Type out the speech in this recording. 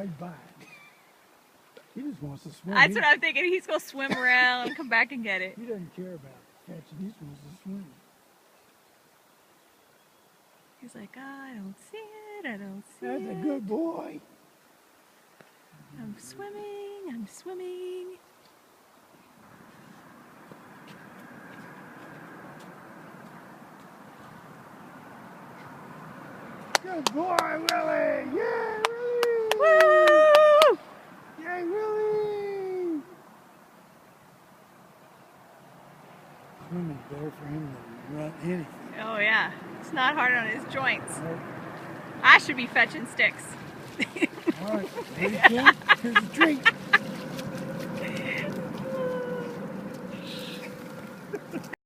right back. He just wants to swim. That's what I'm thinking. He's going to swim around and come back and get it. He doesn't care about catching. He just wants to swim. He's like, I don't see it. I don't see That's it. a good boy. I'm swimming. I'm swimming. Good boy, Willie! Yeah, Willie! Woo! Yay, Willie! Swimming's better for him than run anything. Oh, yeah. It's not hard on his joints. Right. I should be fetching sticks. All right, ready, Ken? Here's the treat.